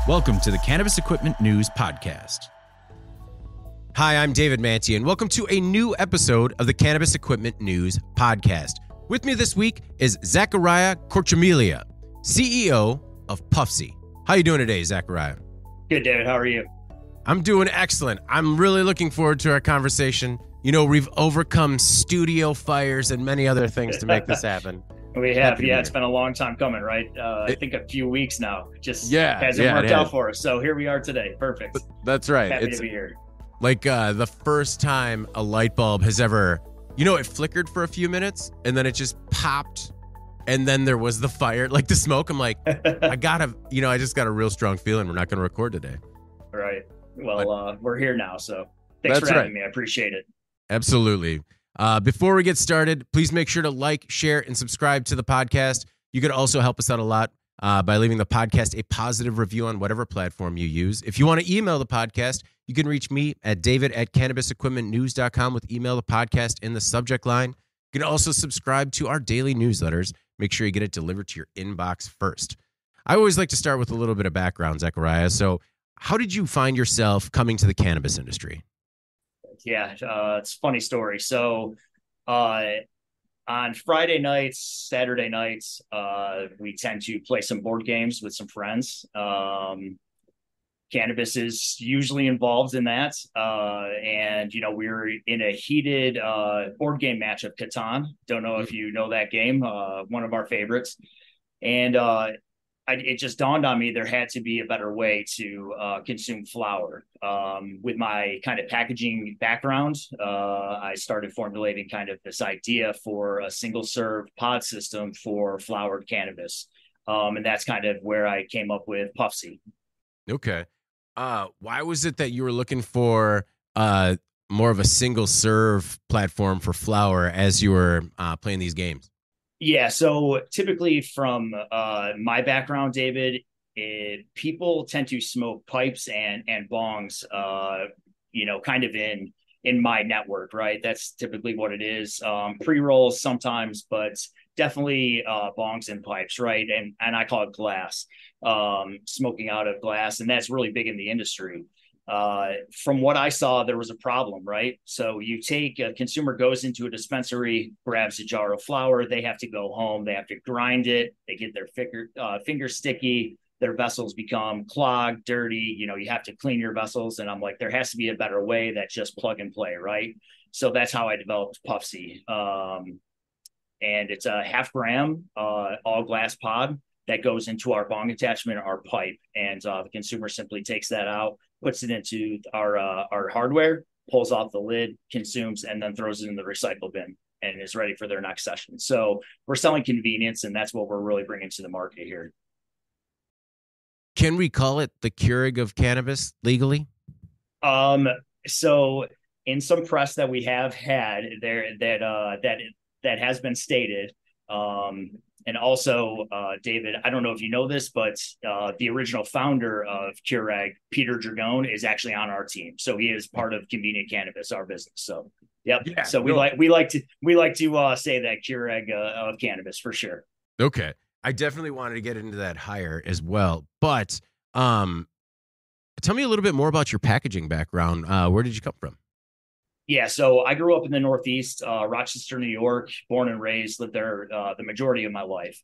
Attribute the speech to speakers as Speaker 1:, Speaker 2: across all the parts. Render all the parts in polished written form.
Speaker 1: Welcome to the Cannabis Equipment News Podcast.
Speaker 2: Hi, I'm David Manti, and welcome to a new episode of the Cannabis Equipment News Podcast. With me this week is Zechariah Corcimiglia, CEO of Puffsy. How you doing today, Zechariah?
Speaker 3: Good, David. How are you?
Speaker 2: I'm doing excellent. I'm really looking forward to our conversation. You know, we've overcome studio fires and many other things to make this happen.
Speaker 3: We have, yeah. It's been a long time coming, right? I think a few weeks now. It just hasn't worked out for us. So here we are today. Perfect.
Speaker 2: That's right.
Speaker 3: Happy to be here.
Speaker 2: Like the first time a light bulb has ever, it flickered for a few minutes and then it just popped. And then there was the fire, like the smoke. I'm like, I just got a real strong feeling we're not going to record today.
Speaker 3: Right. Well, we're here now. So thanks for having me. I appreciate it.
Speaker 2: Absolutely. Before we get started, please make sure to like, share, and subscribe to the podcast. You could also help us out a lot by leaving the podcast a positive review on whatever platform you use. If you want to email the podcast, you can reach me at david@cannabisequipmentnews.com with email the podcast in the subject line. You can also subscribe to our daily newsletters. Make sure you get it delivered to your inbox first. I always like to start with a little bit of background, Zechariah. So how did you find yourself coming to the cannabis industry?
Speaker 3: Yeah, it's a funny story. So on Friday nights, Saturday nights, we tend to play some board games with some friends. Cannabis is usually involved in that. And, we were in a heated board game match of Catan. Don't know if you know that game, one of our favorites. And it just dawned on me there had to be a better way to consume flower. With my kind of packaging background, I started formulating kind of this idea for a single-serve pod system for flowered cannabis. And that's kind of where I came up with Puffsy.
Speaker 2: Okay. Why was it that you were looking for more of a single-serve platform for flower as you were playing these games?
Speaker 3: Yeah, so typically from my background, David, people tend to smoke pipes and bongs, kind of in my network, right? That's typically what it is. Pre-rolls sometimes, but definitely bongs and pipes, right? And I call it glass, smoking out of glass, and that's really big in the industry. From what I saw, there was a problem, right? So a consumer goes into a dispensary, grabs a jar of flour, they have to go home, they have to grind it, they get their fingers sticky, their vessels become clogged, dirty, you have to clean your vessels. And I'm like, there has to be a better way that's just plug and play, right? So that's how I developed Puffsy. And it's a 0.5 gram, all glass pod that goes into our bong attachment, our pipe. And the consumer simply takes that out, puts it into our hardware, pulls off the lid, consumes, and then throws it in the recycle bin and is ready for their next session. So we're selling convenience, and that's what we're really bringing to the market here.
Speaker 2: Can we call it the Keurig of cannabis legally?
Speaker 3: So in some press that we have had there that has been stated, and also, David, I don't know if you know this, but the original founder of Keurig, Peter Dragone, is actually on our team. So he is part of Convenient Cannabis, our business. So, yep. Yeah, so we like to say that Keurig of cannabis for sure.
Speaker 2: Okay, I definitely wanted to get into that higher as well, but tell me a little bit more about your packaging background. Where did you come from?
Speaker 3: Yeah, so I grew up in the Northeast, Rochester, New York, born and raised, lived there the majority of my life.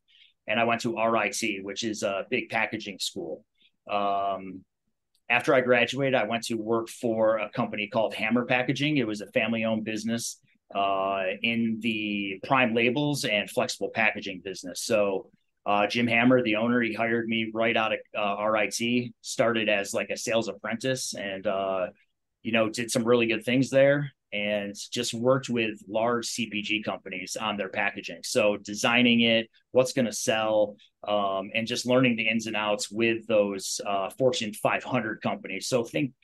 Speaker 3: And I went to RIT, which is a big packaging school. After I graduated, I went to work for a company called Hammer Packaging. It was a family-owned business in the prime labels and flexible packaging business. So Jim Hammer, the owner, he hired me right out of RIT, started as like a sales apprentice, and did some really good things there, and just worked with large CPG companies on their packaging. So designing it, what's going to sell, and just learning the ins and outs with those Fortune 500 companies. So think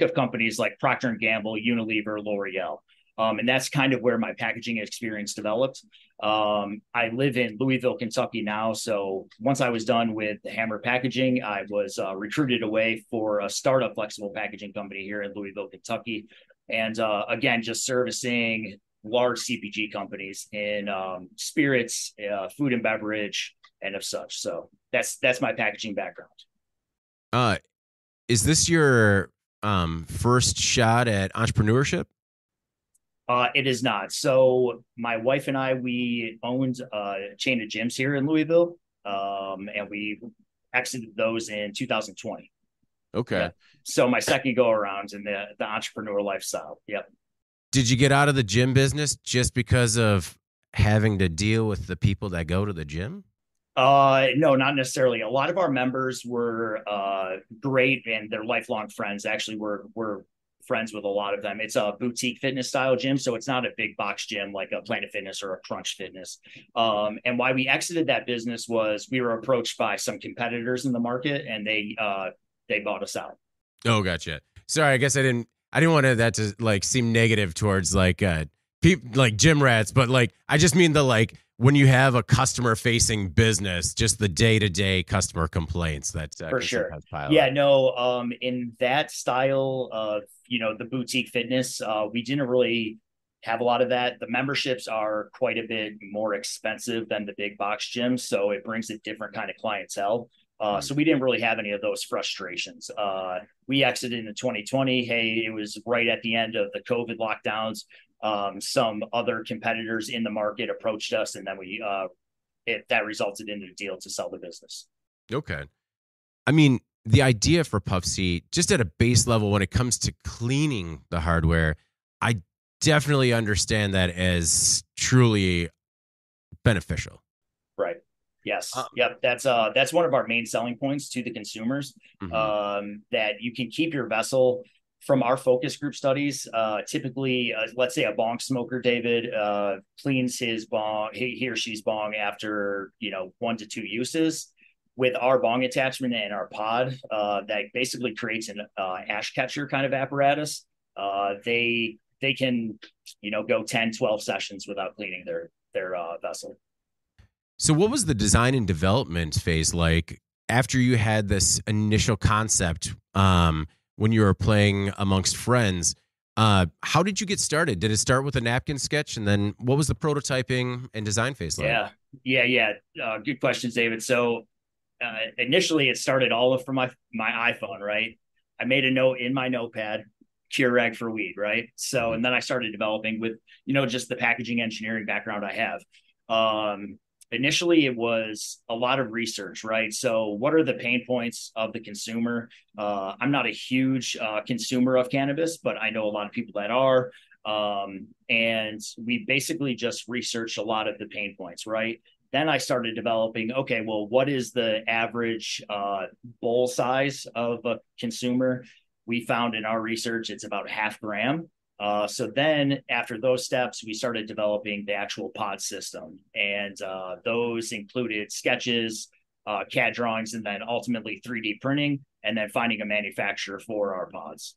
Speaker 3: of companies like Procter & Gamble, Unilever, L'Oreal. And that's kind of where my packaging experience developed. I live in Louisville, Kentucky now. So once I was done with the Hammer Packaging, I was recruited away for a startup flexible packaging company here in Louisville, Kentucky. And again, just servicing large CPG companies in spirits, food and beverage, and of such. So that's my packaging background.
Speaker 2: Uh, is this your first shot at entrepreneurship?
Speaker 3: It is not. So my wife and I, we owned a chain of gyms here in Louisville, and we exited those in 2020.
Speaker 2: Okay.
Speaker 3: Yeah. So my second go around in the entrepreneur lifestyle. Yep.
Speaker 2: Did you get out of the gym business just because of having to deal with the people that go to the gym?
Speaker 3: No, not necessarily. A lot of our members were great, and they're lifelong friends. Actually, we're friends with a lot of them. It's a boutique fitness style gym, so it's not a big box gym like a Planet Fitness or a Crunch Fitness. And why we exited that business was we were approached by some competitors in the market, and they bought us out.
Speaker 2: Oh, gotcha. Sorry, I guess I didn't want that to like seem negative towards like people like gym rats, but like I just mean the like when you have a customer facing business, just the day-to-day customer complaints that
Speaker 3: for sure.
Speaker 2: Yeah,
Speaker 3: no, in that style of, the boutique fitness, we didn't really have a lot of that. The memberships are quite a bit more expensive than the big box gyms, so it brings a different kind of clientele. So we didn't really have any of those frustrations. We exited in 2020. Hey, it was right at the end of the COVID lockdowns. Some other competitors in the market approached us, and then that resulted in a deal to sell the business.
Speaker 2: Okay. I mean, the idea for Puffsy, just at a base level, when it comes to cleaning the hardware, I definitely understand that as truly beneficial.
Speaker 3: Right. Yes. Yep. That's one of our main selling points to the consumers, that you can keep your vessel. From our focus group studies, typically, let's say a bong smoker, David, cleans his bong, he or she's bong after, 1 to 2 uses. With our bong attachment and our pod, that basically creates an ash catcher kind of apparatus. They can, go 10, 12 sessions without cleaning their vessel.
Speaker 2: So what was the design and development phase like after you had this initial concept? When you were playing amongst friends, how did you get started? Did it start with a napkin sketch, and then what was the prototyping and design phase like?
Speaker 3: Yeah. Good questions, David. So initially, it started all from my iPhone, right? I made a note in my notepad, Keurig for weed, right? So, and then I started developing with, just the packaging engineering background I have. Initially, it was a lot of research, right? So what are the pain points of the consumer? I'm not a huge consumer of cannabis, but I know a lot of people that are. And we basically just researched a lot of the pain points, right? Then I started developing, okay, well, what is the average bowl size of a consumer? We found in our research, it's about 0.5 gram. So then after those steps, we started developing the actual pod system. And those included sketches, CAD drawings, and then ultimately 3D printing, and then finding a manufacturer for our pods.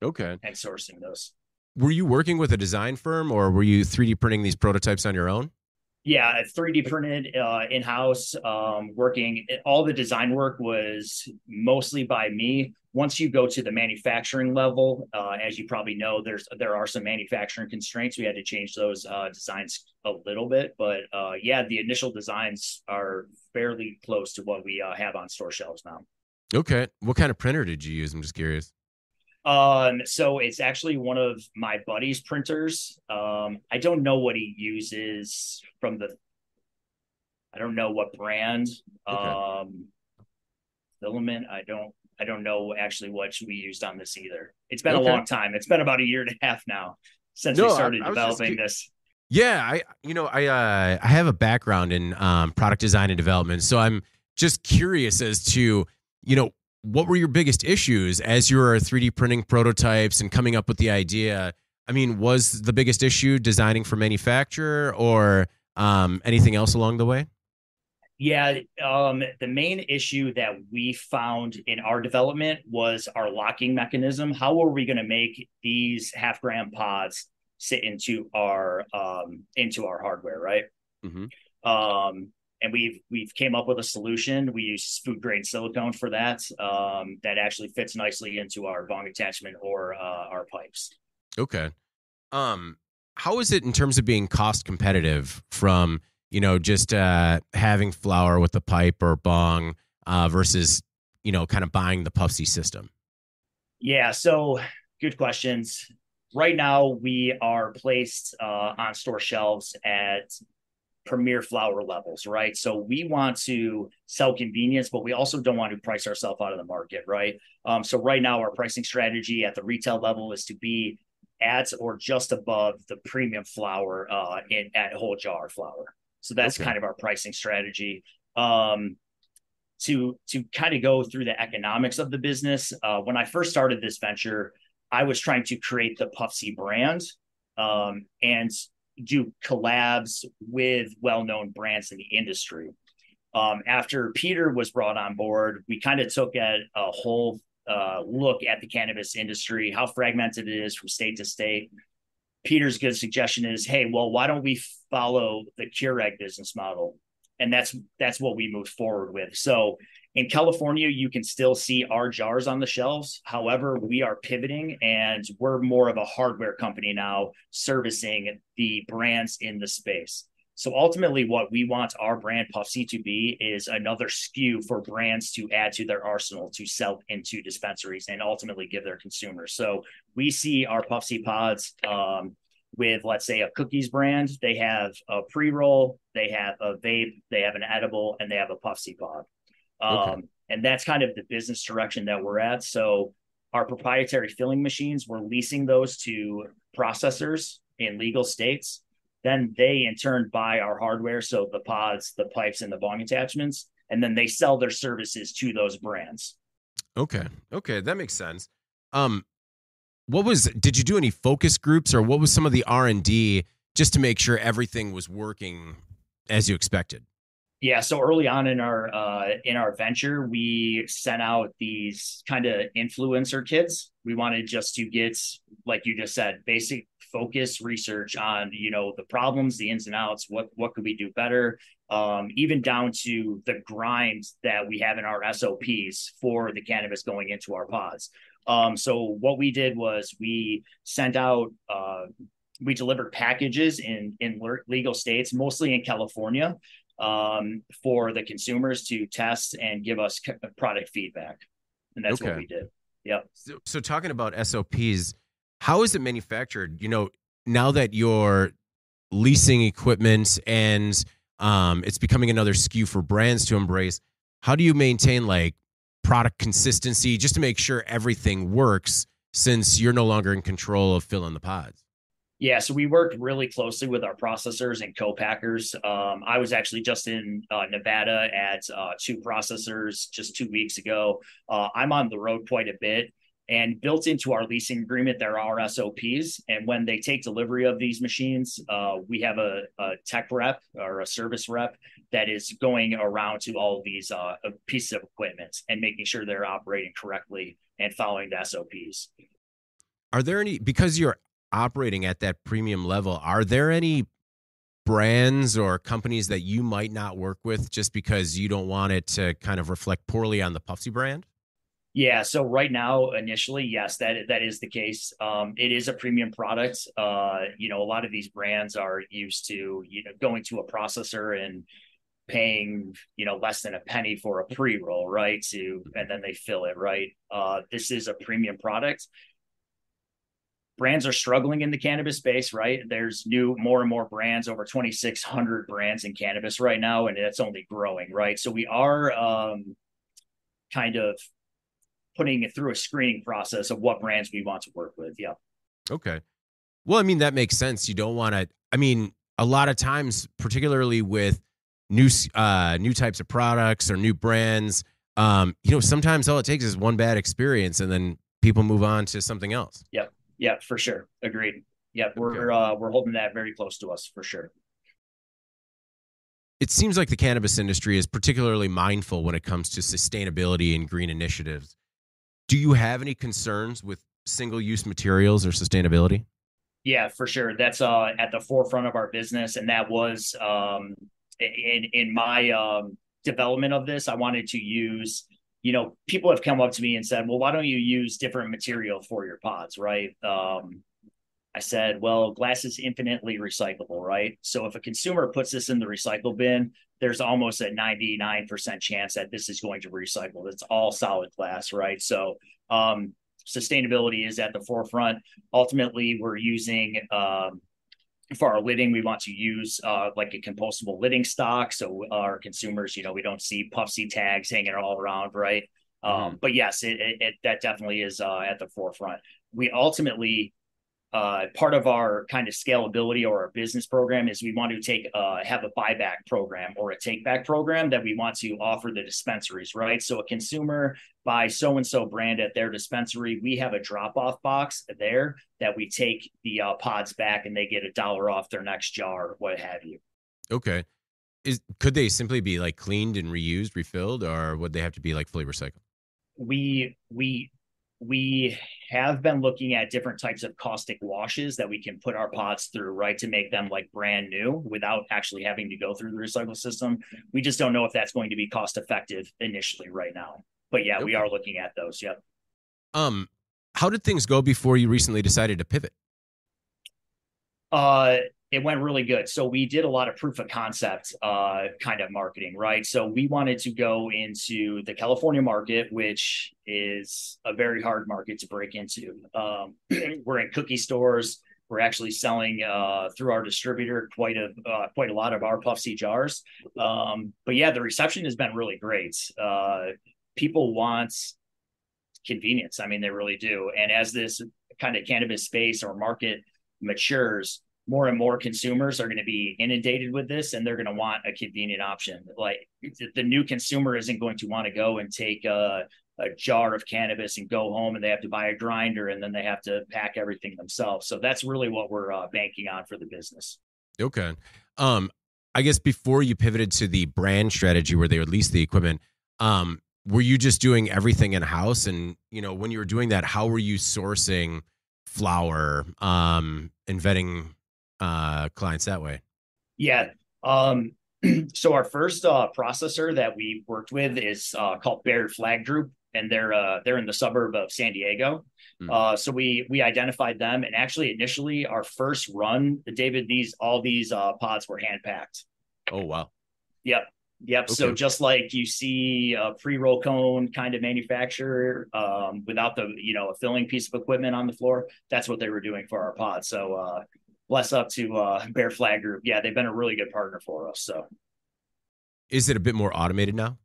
Speaker 2: Okay.
Speaker 3: And sourcing those.
Speaker 2: Were you working with a design firm, or were you 3D printing these prototypes on your own?
Speaker 3: Yeah, 3D printed in-house, working. All the design work was mostly by me. Once you go to the manufacturing level, as you probably know, there are some manufacturing constraints. We had to change those designs a little bit, but the initial designs are fairly close to what we have on store shelves now.
Speaker 2: Okay. What kind of printer did you use? I'm just curious.
Speaker 3: So it's actually one of my buddy's printers. I don't know what he uses I don't know what brand.
Speaker 2: Okay.
Speaker 3: Filament. I don't know actually what we used on this either. It's been a long time. It's been about 1.5 years now since we started developing this.
Speaker 2: Yeah, I have a background in product design and development, so I'm just curious as to, what were your biggest issues as you were 3D printing prototypes and coming up with the idea? I mean, was the biggest issue designing for manufacturer or anything else along the way?
Speaker 3: Yeah, the main issue that we found in our development was our locking mechanism. How are we going to make these 0.5 gram pods sit into our hardware, right? Mm-hmm. And we've came up with a solution. We use food grade silicone for that. That actually fits nicely into our bong attachment or our pipes.
Speaker 2: Okay. How is it in terms of being cost competitive from, just having flower with a pipe or bong versus kind of buying the Puffsy system?
Speaker 3: Yeah, so good questions. Right now, we are placed on store shelves at premier flower levels, right? So we want to sell convenience, but we also don't want to price ourselves out of the market, right? So right now, our pricing strategy at the retail level is to be at or just above the premium flower at whole jar flower. So that's
Speaker 2: Okay.
Speaker 3: kind of our pricing strategy. To kind of go through the economics of the business, when I first started this venture, I was trying to create the Puffsy brand and do collabs with well-known brands in the industry. After Peter was brought on board, we kind of took a whole look at the cannabis industry, how fragmented it is from state to state. Peter's good suggestion is, hey, well, why don't we follow the Keurig business model? And that's what we moved forward with. So in California, you can still see our jars on the shelves. However, we are pivoting and we're more of a hardware company now, servicing the brands in the space. So ultimately, what we want our brand Puffsy to be is another SKU for brands to add to their arsenal to sell into dispensaries and ultimately give their consumers. So we see our Puffsy pods with, let's say, a cookies brand. They have a pre-roll, they have a vape, they have an edible, and they have a Puffsy pod.
Speaker 2: Okay.
Speaker 3: And that's kind of the business direction that we're at. So our proprietary filling machines, we're leasing those to processors in legal states. Then they in turn buy our hardware, so the pods, the pipes, and the bong attachments, and then they sell their services to those brands.
Speaker 2: Okay. Okay. That makes sense. Um, did you do any focus groups, or what was some of the R&D just to make sure everything was working as you expected?
Speaker 3: Yeah, so early on in our venture, we sent out these kind of influencer kits. We wanted just to get, like you just said, basic focus research on the problems, the ins and outs, what could we do better, even down to the grinds that we have in our SOPs for the cannabis going into our pods. So what we did was we sent out. We delivered packages in legal states, mostly in California, for the consumers to test and give us product feedback. And that's what
Speaker 2: Okay.
Speaker 3: we did. Yep.
Speaker 2: So talking about SOPs, how is it manufactured? Now that you're leasing equipment and it's becoming another SKU for brands to embrace, how do you maintain like product consistency just to make sure everything works since you're no longer in control of filling the pods?
Speaker 3: Yeah, so we worked really closely with our processors and co-packers. I was actually just in Nevada at 2 processors just 2 weeks ago. I'm on the road quite a bit, and built into our leasing agreement, there are SOPs. And when they take delivery of these machines, we have a tech rep or a service rep that is going around to all of these pieces of equipment and making sure they're operating correctly and following the SOPs.
Speaker 2: Are there any, because you're operating at that premium level, are there any brands or companies that you might not work with just because you don't want it to kind of reflect poorly on the Puffsy brand?
Speaker 3: Yeah, so right now, initially, yes, that is the case. It is a premium product. A lot of these brands are used to, going to a processor and paying, less than a penny for a pre-roll, right? And then they fill it, right? This is a premium product. Brands are struggling in the cannabis space, right? There's more and more brands, over 2,600 brands in cannabis right now, and it's only growing, right? So we are kind of putting it through a screening process of what brands we want to work with. Yeah.
Speaker 2: Okay. Well, I mean, that makes sense. You don't want to, a lot of times, particularly with new types of products or new brands, sometimes all it takes is one bad experience and then people move on to something else.
Speaker 3: Yep. Yeah, for sure. Agreed. Yeah, we're holding that very close to us for sure.
Speaker 2: It seems like the cannabis industry is particularly mindful when it comes to sustainability and green initiatives. Do you have any concerns with single-use materials or sustainability?
Speaker 3: Yeah, for sure. That's at the forefront of our business, and that was in my development of this. I wanted to use. People have come up to me and said, well, why don't you use different material for your pods, right? I said, well, glass is infinitely recyclable, right? So if a consumer puts this in the recycle bin, there's almost a 99% chance that this is going to recycle. It's all solid glass, right? So sustainability is at the forefront. Ultimately, we're using for our lidding, we want to use like a compostable lidding stock. So our consumers, we don't see puff seed tags hanging all around, right? But yes, that definitely is at the forefront. We ultimately, part of our kind of scalability or our business program is we want to have a buyback program or a take back program that we want to offer the dispensaries, right? So a consumer buys so-and-so brand at their dispensary, we have a drop-off box there that we take the pods back and they get $1 off their next jar, what have you.
Speaker 2: Okay. Could they simply be like cleaned and reused, refilled, or would they have to be like fully recycled?
Speaker 3: We have been looking at different types of caustic washes that we can put our pods through, right, to make them like brand new without actually having to go through the recycle system. We just don't know if that's going to be cost effective initially right now. But yeah, we are looking at those. Yep.
Speaker 2: How did things go before you recently decided to pivot?
Speaker 3: It went really good. So we did a lot of proof of concept kind of marketing, right? So we wanted to go into the California market, which is a very hard market to break into. We're in cookie stores. We're actually selling through our distributor quite a lot of our Puff C jars. But yeah, the reception has been really great. People want convenience. I mean, they really do. And as this kind of cannabis space or market matures, more and more consumers are going to be inundated with this, and they're going to want a convenient option. Like the new consumer isn't going to want to go and take a jar of cannabis and go home and they have to buy a grinder and then they have to pack everything themselves. So that's really what we're banking on for the business.
Speaker 2: Okay. I guess before you pivoted to the brand strategy where they would lease the equipment, were you just doing everything in house? And, when you were doing that, how were you sourcing flower and vetting clients that way?
Speaker 3: Yeah. So our first processor that we worked with is called Bear Flag Group, and they're in the suburb of San Diego. So we identified them, and actually initially our first run, David, all these pods were hand packed.
Speaker 2: Oh wow.
Speaker 3: Yep. Okay. So just like you see a pre-roll cone kind of manufacturer without the a filling piece of equipment on the floor, that's what they were doing for our pods. So bless up to Bear Flag Group. Yeah, they've been a really good partner for us. So, is
Speaker 2: it a bit more automated now?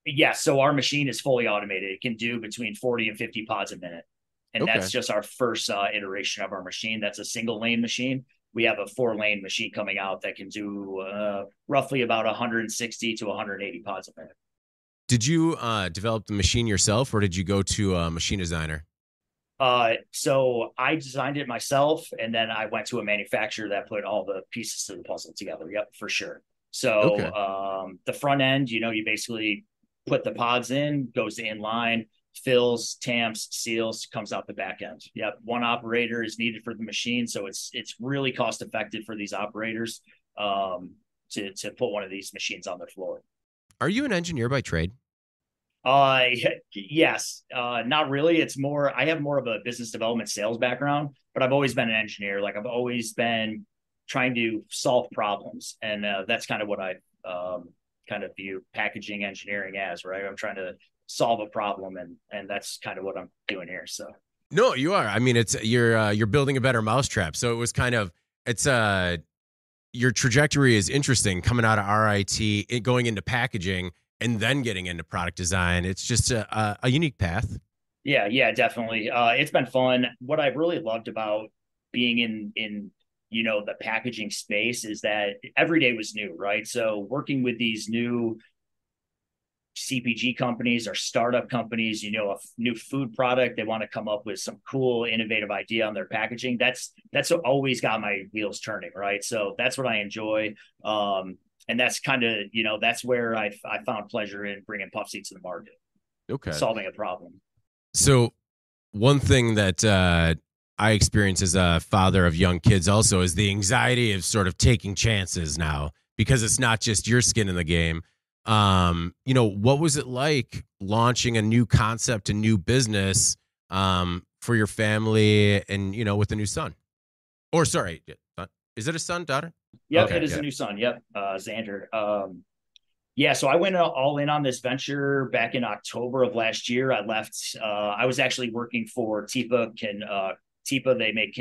Speaker 3: Yeah, so our machine is fully automated. It can do between 40 and 50 pods a minute. And that's just our first iteration of our machine. That's a single lane machine. We have a 4-lane machine coming out that can do roughly about 160 to 180 pods a minute.
Speaker 2: Did you develop the machine yourself, or did you go to a machine designer?
Speaker 3: So I designed it myself, and then I went to a manufacturer that put all the pieces to the puzzle together. Yep, for sure. So the front end, you basically put the pods in, goes in line, fills, tamps, seals, comes out the back end. Yep, one operator is needed for the machine, so it's really cost effective for these operators to put one of these machines on their floor.
Speaker 2: Are you an engineer by trade?
Speaker 3: Yes, not really. It's more, I have more of a business development sales background, but I've always been an engineer. Like I've always been trying to solve problems. And, that's kind of what I, kind of view packaging engineering as, right? I'm trying to solve a problem, and that's kind of what I'm doing here. So.
Speaker 2: No, you are. I mean, you're building a better mousetrap. So it was kind of, your trajectory is interesting coming out of RIT, going into packaging, and then getting into product design. It's just a unique path.
Speaker 3: Yeah, definitely. It's been fun. What I've really loved about being in the packaging space is that every day was new, right? So working with these new CPG companies or startup companies, a new food product, they want to come up with some cool, innovative idea on their packaging. That's always got my wheels turning, right? So that's what I enjoy. And that's kind of, that's where I found pleasure in bringing Puff Seed to the market.
Speaker 2: Okay.
Speaker 3: Solving a problem.
Speaker 2: So one thing that I experience as a father of young kids also is the anxiety of sort of taking chances now, because it's not just your skin in the game. What was it like launching a new concept, a new business for your family and, with a new son? Or sorry, Is it a son, daughter?
Speaker 3: Yep,
Speaker 2: Okay,
Speaker 3: it is
Speaker 2: yeah.
Speaker 3: a new son. Yep, Xander. Yeah, so I went all in on this venture back in October of last year. I left. I was actually working for TIPA. They make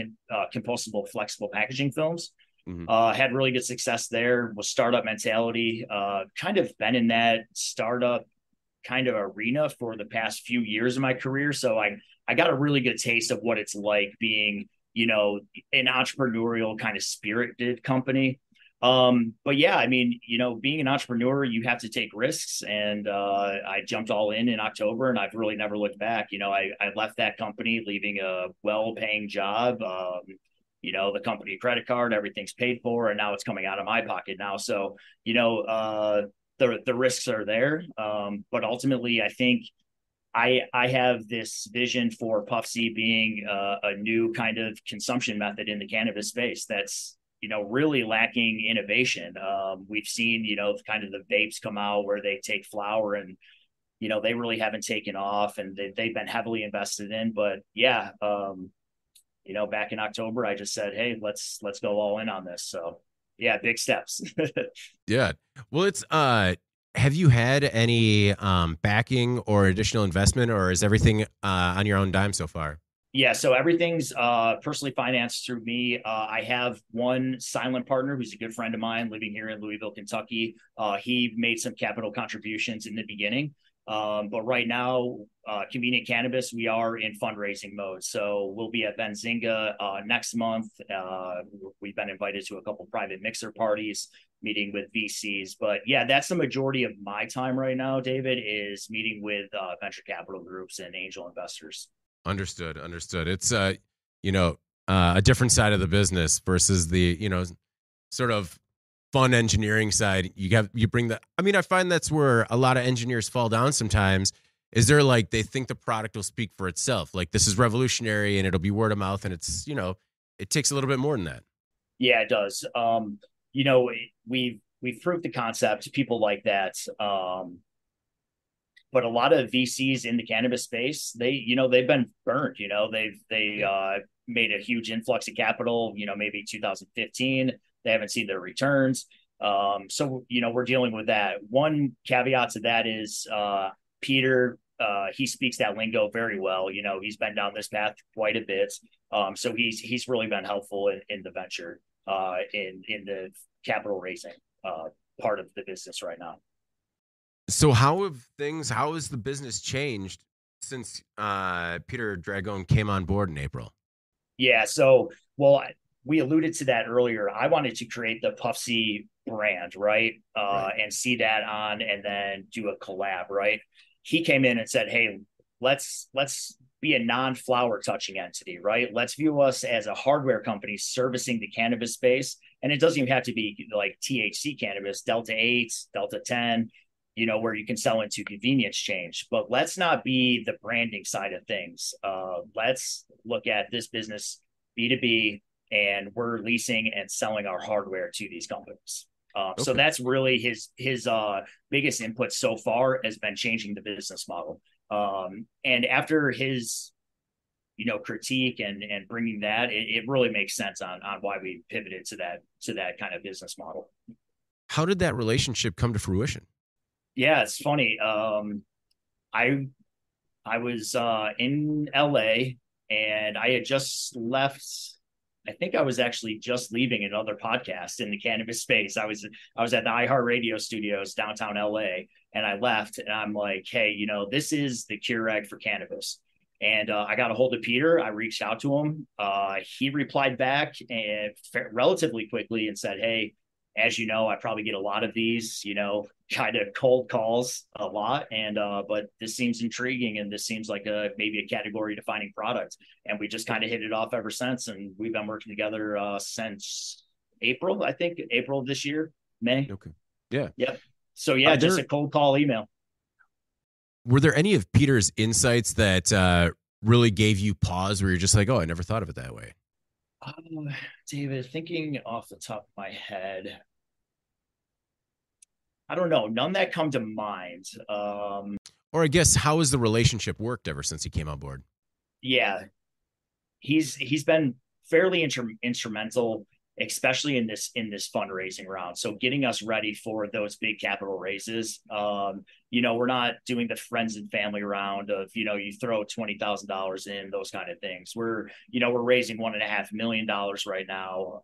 Speaker 3: compostable, flexible packaging films.
Speaker 2: Mhm.
Speaker 3: Had really good success there. Was startup mentality. Kind of been in that startup kind of arena for the past few years of my career. So I got a really good taste of what it's like being, an entrepreneurial kind of spirited company. But yeah, I mean, being an entrepreneur, you have to take risks, and I jumped all in October, and I've really never looked back. I left that company, leaving a well-paying job. The company credit card, everything's paid for, and now it's coming out of my pocket now. So, the risks are there. But ultimately, I think I have this vision for Puff C being a new kind of consumption method in the cannabis space that's really lacking innovation. We've seen kind of the vapes come out where they take flower and they really haven't taken off, and they've been heavily invested in. But yeah, back in October, I just said, hey, let's go all in on this. So yeah, big steps.
Speaker 2: Yeah. Well, it's have you had any backing or additional investment, or is everything on your own dime so far?
Speaker 3: Yeah, so everything's personally financed through me. I have one silent partner who's a good friend of mine living here in Louisville, Kentucky. He made some capital contributions in the beginning. But right now, Convenient Cannabis, we are in fundraising mode. So we'll be at Benzinga next month. We've been invited to a couple private mixer parties, meeting with VCs. But yeah, that's the majority of my time right now, David, is meeting with venture capital groups and angel investors.
Speaker 2: Understood. Understood. It's a different side of the business versus the sort of fun engineering side. You bring the. I mean, I find that's where a lot of engineers fall down sometimes. Is there like they think the product will speak for itself, like this is revolutionary and it'll be word of mouth, and it's it takes a little bit more than that.
Speaker 3: Yeah, it does. We've proved the concept. People like that. But a lot of VCs in the cannabis space, they've been burned. They made a huge influx of capital. Maybe 2015. They haven't seen their returns. So we're dealing with that. One caveat to that is Peter. He speaks that lingo very well. He's been down this path quite a bit. So he's really been helpful in the venture, in the capital raising part of the business right now.
Speaker 2: So how has the business changed since Peter Dragone came on board in April?
Speaker 3: Yeah. So, well, we alluded to that earlier. I wanted to create the Puff C brand, right?
Speaker 2: Right.
Speaker 3: And see that on, and then do a collab, right? He came in and said, hey, let's be a non-flower touching entity, right? Let's view us as a hardware company servicing the cannabis space. And it doesn't even have to be like THC cannabis, Delta 8, Delta 10, where you can sell into convenience change. But let's not be the branding side of things. Let's look at this business B2B, and we're leasing and selling our hardware to these companies. So
Speaker 2: Okay.
Speaker 3: that's really his biggest input so far, has been changing the business model. And after his critique and bringing that, it really makes sense on why we pivoted to that kind of business model.
Speaker 2: How did that relationship come to fruition?
Speaker 3: Yeah, it's funny. I was in LA, and I had just left. I think I was actually just leaving another podcast in the cannabis space. I was at the iHeartRadio studios downtown LA, and I left, and I'm like, hey, this is the Keurig for cannabis. And I got a hold of Peter. I reached out to him. He replied back and relatively quickly and said, hey, as you know, I probably get a lot of these, kind of cold calls a lot. And, but this seems intriguing, and this seems like maybe a category defining product. And we just kind of hit it off ever since. And we've been working together since April, I think April of this year, May.
Speaker 2: Okay. Yeah.
Speaker 3: Yep. So yeah, just a cold call email.
Speaker 2: Were there any of Peter's insights that really gave you pause where you're just like, oh, I never thought of it that way?
Speaker 3: David, thinking off the top of my head, I don't know. None that come to mind.
Speaker 2: Or I guess, how has the relationship worked ever since he came on board?
Speaker 3: Yeah, he's been fairly instrumental especially in this fundraising round. So getting us ready for those big capital raises. We're not doing the friends and family round of, you throw $20,000 in, those kind of things. We're raising $1.5 million right now,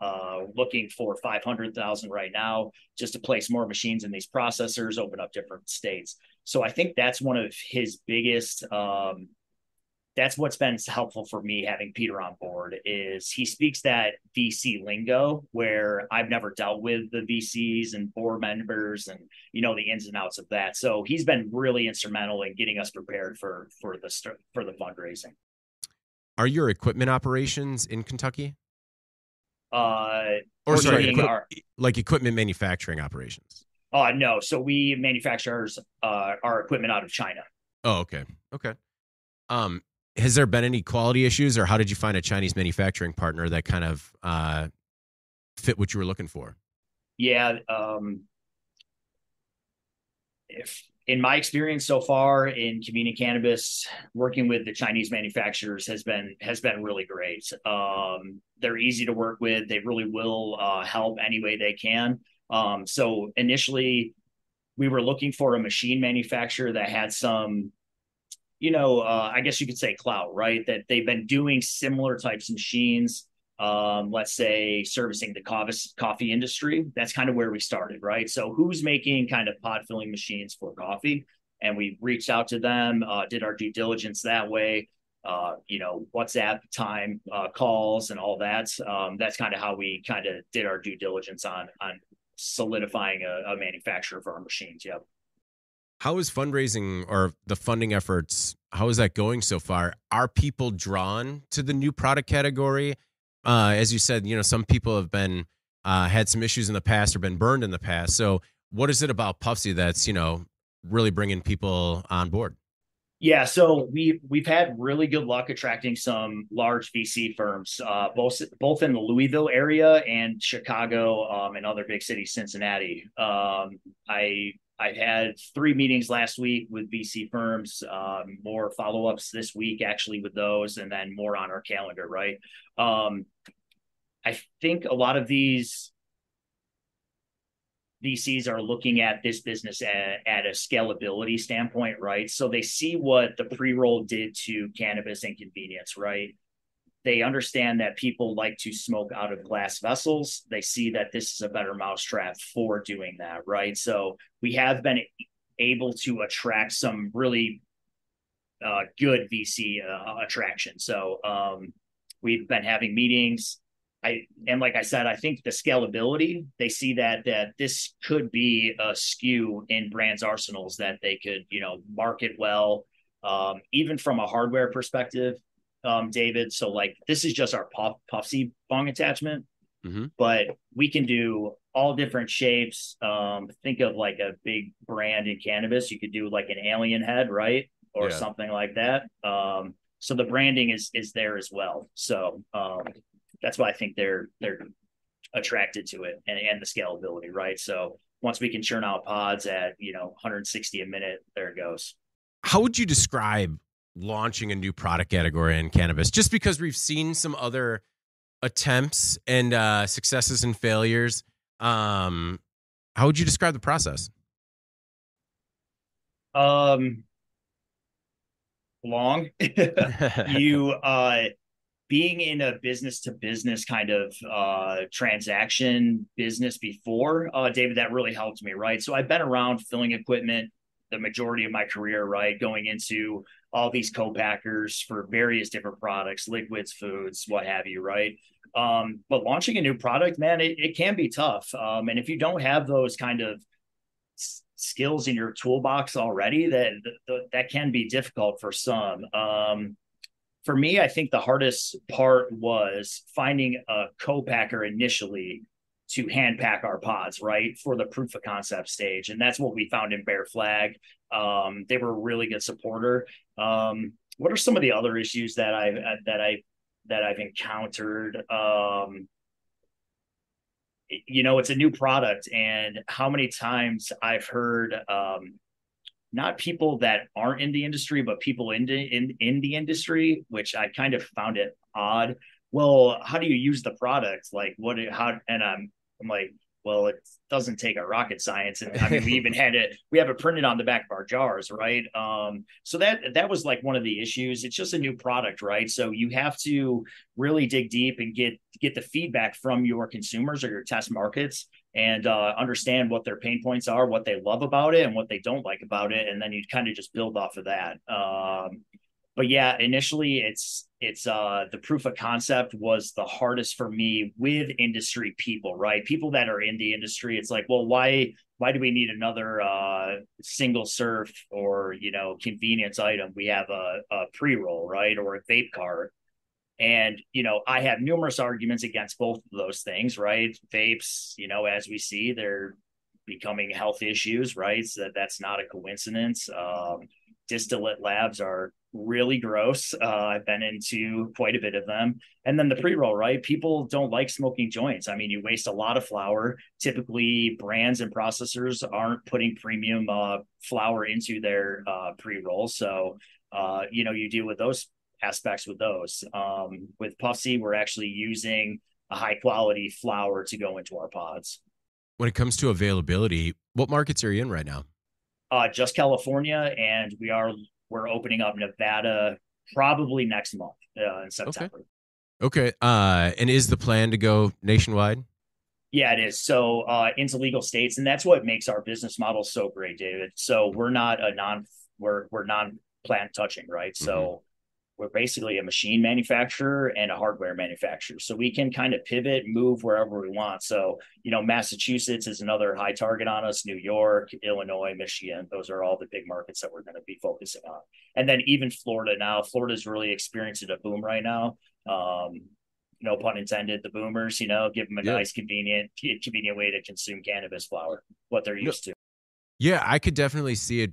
Speaker 3: looking for 500,000 right now, just to place more machines in these processors, open up different states. So I think that's one of his biggest, that's what's been helpful for me having Peter on board, is he speaks that VC lingo where I've never dealt with the VCs and board members and, the ins and outs of that. So he's been really instrumental in getting us prepared for the fundraising.
Speaker 2: Are your equipment operations in Kentucky? Equipment manufacturing operations?
Speaker 3: No. So we manufacture our equipment out of China.
Speaker 2: Oh, okay. Okay. Has there been any quality issues, or how did you find a Chinese manufacturing partner that kind of fit what you were looking for?
Speaker 3: Yeah. If in my experience so far in convenient cannabis, working with the Chinese manufacturers has been really great. They're easy to work with. They really will help any way they can. So initially, we were looking for a machine manufacturer that had some, I guess you could say clout, right? That they've been doing similar types of machines, let's say servicing the coffee industry. That's kind of where we started, right? So who's making kind of pod filling machines for coffee? And we reached out to them, did our due diligence that way, WhatsApp time calls and all that. That's kind of how we kind of did our due diligence on solidifying a manufacturer for our machines. Yep.
Speaker 2: How is fundraising or the funding efforts, how is that going so far? Are people drawn to the new product category? As you said, some people have been had some issues in the past or been burned in the past. So what is it about Puffsy that's, really bringing people on board?
Speaker 3: Yeah, so we've had really good luck attracting some large VC firms, both in the Louisville area and Chicago, and other big cities, Cincinnati. I've had 3 meetings last week with VC firms, more follow-ups this week actually with those, and then more on our calendar, right? I think a lot of these VCs are looking at this business at a scalability standpoint, right? So they see what the pre-roll did to cannabis and convenience, right? They understand that people like to smoke out of glass vessels. They see that this is a better mousetrap for doing that, right? So we have been able to attract some really good VC attraction. So we've been having meetings. Like I said, I think the scalability, they see that this could be a SKU in brands' arsenals that they could, market well, even from a hardware perspective, David. So like, this is just our Puffsy bong attachment, but we can do all different shapes. Think of like a big brand in cannabis. You could do like an alien head, right? Or something like that. So the branding is there as well. So, that's why I think they're attracted to it and the scalability, right? So once we can churn out pods at 160 a minute, there it goes.
Speaker 2: How would you describe launching a new product category in cannabis? Just because we've seen some other attempts and successes and failures, how would you describe the process?
Speaker 3: Long. Being in a business to business kind of transaction business before, David, that really helped me, right? So I've been around filling equipment the majority of my career, right? Going into all these co-packers for various different products, liquids, foods, what have you, right? But launching a new product, man, it can be tough. And if you don't have those kind of skills in your toolbox already, that can be difficult for some. For me, I think the hardest part was finding a co-packer initially to hand pack our pods, right, for the proof of concept stage. And that's what we found in Bear Flag. They were a really good supporter. What are some of the other issues that I've encountered? It's a new product, and how many times I've heard not people that aren't in the industry, but people in the industry, which I kind of found it odd. well, how do you use the product? Like how, and I'm like, well, it doesn't take a rocket science. And I mean, we have it printed on the back of our jars. Right. So that was like one of the issues. It's just a new product. Right. So you have to really dig deep and get the feedback from your consumers or your test markets and understand what their pain points are, what they love about it and what they don't like about it. And then you kind of just build off of that. But yeah, initially it's the proof of concept was the hardest for me with industry people, right? People that are in the industry. It's like, well, why do we need another single serve or convenience item? We have a pre-roll, right? Or a vape card. And, I have numerous arguments against both of those things, right? Vapes, as we see, they're becoming health issues, right? So that's not a coincidence. Distillate labs are really gross. I've been into quite a bit of them. And then the pre-roll, right? People don't like smoking joints. I mean, you waste a lot of flour. Typically, brands and processors aren't putting premium flour into their pre-rolls. So, you deal with those aspects with those. With Puffsy, we're actually using a high quality flour to go into our pods.
Speaker 2: When it comes to availability, what markets are you in right now?
Speaker 3: Just California, and we're opening up Nevada probably next month in September.
Speaker 2: Okay. And is the plan to go nationwide?
Speaker 3: Yeah, it is. So into legal states, and that's what makes our business model so great, David. So we're not we're non-plant touching, right? Mm-hmm. So we're basically a machine manufacturer and a hardware manufacturer. So we can kind of pivot, move wherever we want. So, Massachusetts is another high target on us, New York, Illinois, Michigan. Those are all the big markets that we're going to be focusing on. And then even Florida now. Florida's really experiencing a boom right now. No pun intended, the boomers, give them a nice, convenient way to consume cannabis flower, what they're used to.
Speaker 2: Yeah, I could definitely see it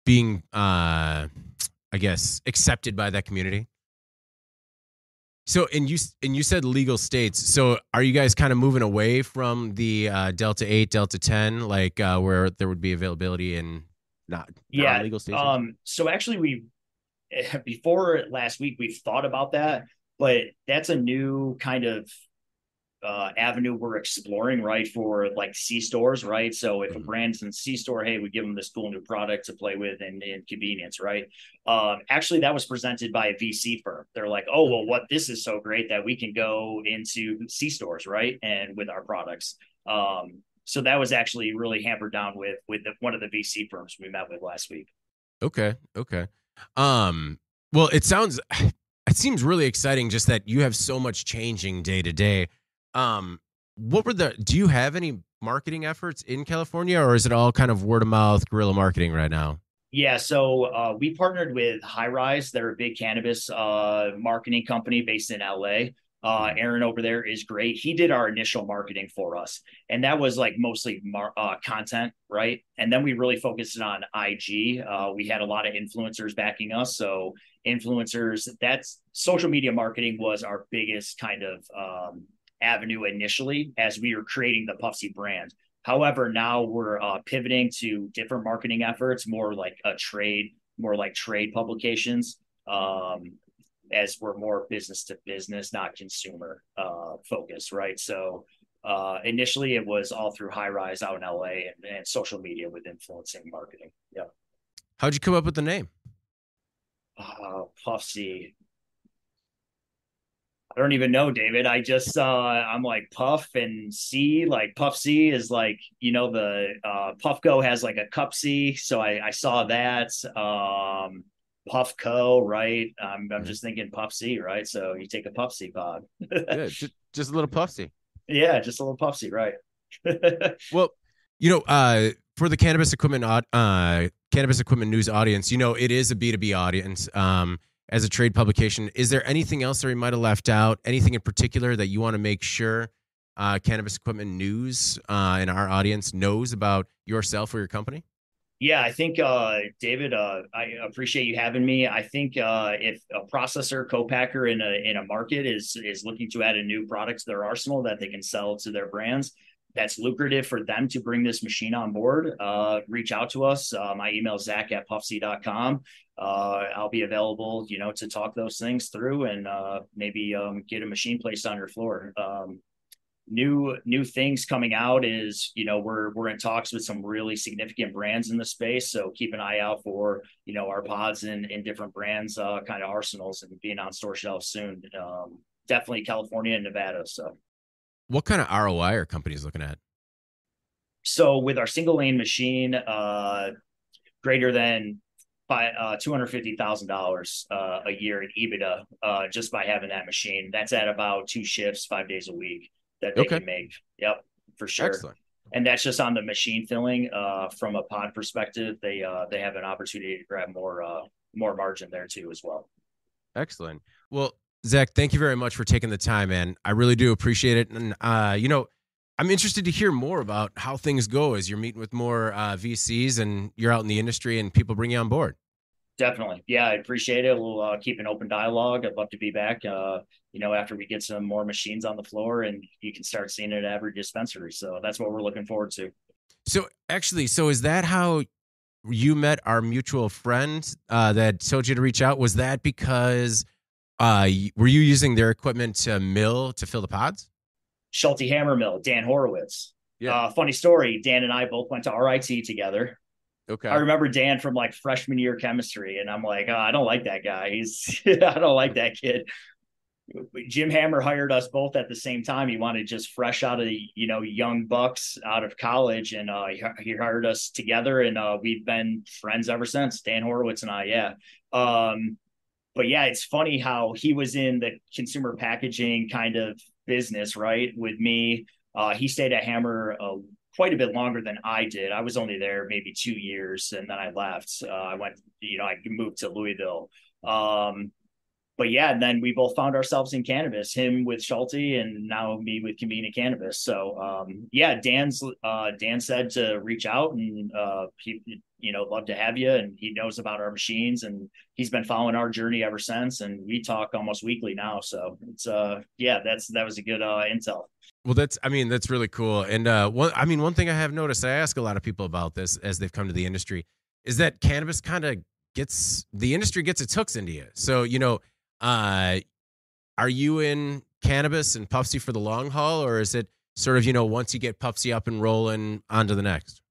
Speaker 2: being, I guess, accepted by that community. So, and you said legal states. So, are you guys kind of moving away from the Delta 8, Delta 10, like where there would be availability in not legal states?
Speaker 3: So actually, before last week, we've thought about that, but that's a new kind of avenue we're exploring, right? For like C stores, right? So if a brand's in C store, hey, we give them this cool new product to play with and convenience, right? Actually, that was presented by a VC firm. They're like, oh, well, this is so great that we can go into C stores, right? And with our products. So that was actually really hampered down with one of the VC firms we met with last week.
Speaker 2: Okay. Well, it seems really exciting just that you have so much changing day to day. Do you have any marketing efforts in California, or is it all kind of word of mouth guerrilla marketing right now?
Speaker 3: Yeah. So, we partnered with High Rise. They're a big cannabis, marketing company based in LA. Aaron over there is great. He did our initial marketing for us, and that was like mostly content, right? And then we really focused on IG. We had a lot of influencers backing us. So influencers, that's social media marketing was our biggest kind of, avenue initially as we were creating the Puffsy brand. However, now we're pivoting to different marketing efforts, more like trade publications, as we're more business to business, not consumer focused, right? So initially it was all through High Rise out in LA and social media with influencing marketing. Yeah.
Speaker 2: How'd you come up with the name?
Speaker 3: Puffsy. I don't even know, David. I just I'm like Puff and C, like Puff C is like, the Puffco has like a cup C. So I saw that. Puffco, right? I'm just thinking Puff C, right? So you take a Puff C pod.
Speaker 2: Yeah, just a little Puffsy.
Speaker 3: Yeah, just a little Puffsy, right?
Speaker 2: Well, for the cannabis equipment news audience, it is a B2B audience. As a trade publication, is there anything else that we might have left out? Anything in particular that you want to make sure cannabis equipment news and our audience knows about yourself or your company?
Speaker 3: Yeah, I think, David, I appreciate you having me. I think if a processor co-packer in a market is looking to add a new product to their arsenal that they can sell to their brands, that's lucrative for them to bring this machine on board, reach out to us. My email is zach@puffsy.com. I'll be available, to talk those things through and maybe get a machine placed on your floor. New things coming out is, we're in talks with some really significant brands in the space. So keep an eye out for, our pods in different brands, kind of arsenals, and being on store shelves soon. Definitely California and Nevada. So
Speaker 2: what kind of ROI are companies looking at?
Speaker 3: So with our single lane machine, greater than $250,000 a year in EBITDA, just by having that machine. That's at about 2 shifts, 5 days a week that they can make. Yep, for sure.
Speaker 2: Excellent.
Speaker 3: And that's just on the machine filling. From a pod perspective, they have an opportunity to grab more margin there too as well.
Speaker 2: Excellent. Well, Zach, thank you very much for taking the time, man. I really do appreciate it. And, I'm interested to hear more about how things go as you're meeting with more VCs and you're out in the industry and people bring you on board.
Speaker 3: Definitely. Yeah, I appreciate it. We'll keep an open dialogue. I'd love to be back, after we get some more machines on the floor and you can start seeing it at every dispensary. So that's what we're looking forward to.
Speaker 2: So is that how you met our mutual friend that told you to reach out? Was that because were you using their equipment to fill the pods?
Speaker 3: Schulte Hammer Mill, Dan Horowitz.
Speaker 2: Yeah.
Speaker 3: Funny story. Dan and I both went to RIT together.
Speaker 2: Okay.
Speaker 3: I remember Dan from like freshman year chemistry, and I'm like, I don't like that guy. I don't like that kid. Jim Hammer hired us both at the same time. He wanted just fresh out of young bucks out of college, and he hired us together, and we've been friends ever since. Dan Horowitz and I, yeah. But yeah, it's funny how he was in the consumer packaging kind of business, right? With me, he stayed at Hammer quite a bit longer than I did. I was only there maybe 2 years, and then I left. I went, I moved to Louisville. But yeah, and then we both found ourselves in cannabis, him with Schulte and now me with Convenient Cannabis. So yeah, Dan said to reach out, and he, love to have you. And he knows about our machines, and he's been following our journey ever since. And we talk almost weekly now. So it's that was a good intel.
Speaker 2: Well, that's really cool. And one thing I have noticed, I ask a lot of people about this as they've come to the industry, is that cannabis kind of gets its hooks into you. So, are you in cannabis and Puffsy for the long haul, or is it sort of, once you get Puffsy up and rolling, on to the next?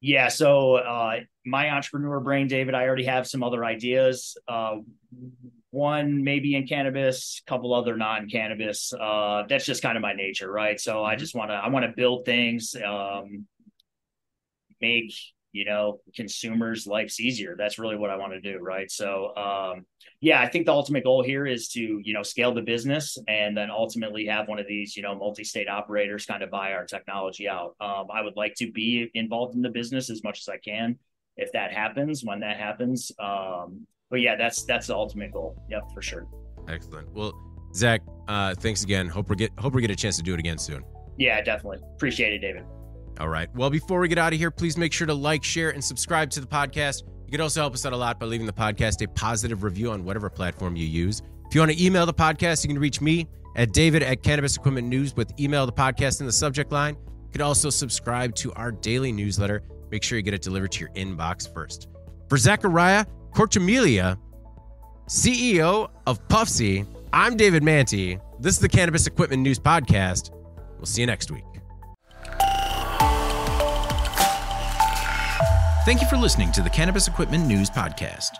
Speaker 3: Yeah. So my entrepreneur brain, David, I already have some other ideas. One maybe in cannabis, a couple other non-cannabis. That's just kind of my nature, right? So I want to build things, make, consumers' lives easier. That's really what I want to do, right? So yeah, I think the ultimate goal here is to, scale the business and then ultimately have one of these, multi-state operators kind of buy our technology out. I would like to be involved in the business as much as I can if that happens, when that happens. But yeah, that's the ultimate goal. Yep, for sure.
Speaker 2: Excellent. Well, Zach, thanks again. Hope we get a chance to do it again soon.
Speaker 3: Yeah, definitely. Appreciate it, David.
Speaker 2: All right. Well, before we get out of here, please make sure to like, share, and subscribe to the podcast. You can also help us out a lot by leaving the podcast a positive review on whatever platform you use. If you want to email the podcast, you can reach me at David@Cannabis Equipment News with email the podcast in the subject line. You can also subscribe to our daily newsletter. Make sure you get it delivered to your inbox first. For Zechariah Corcimiglia, CEO of Puffsy, I'm David Manti. This is the Cannabis Equipment News Podcast. We'll see you next week.
Speaker 1: Thank you for listening to the Cannabis Equipment News Podcast.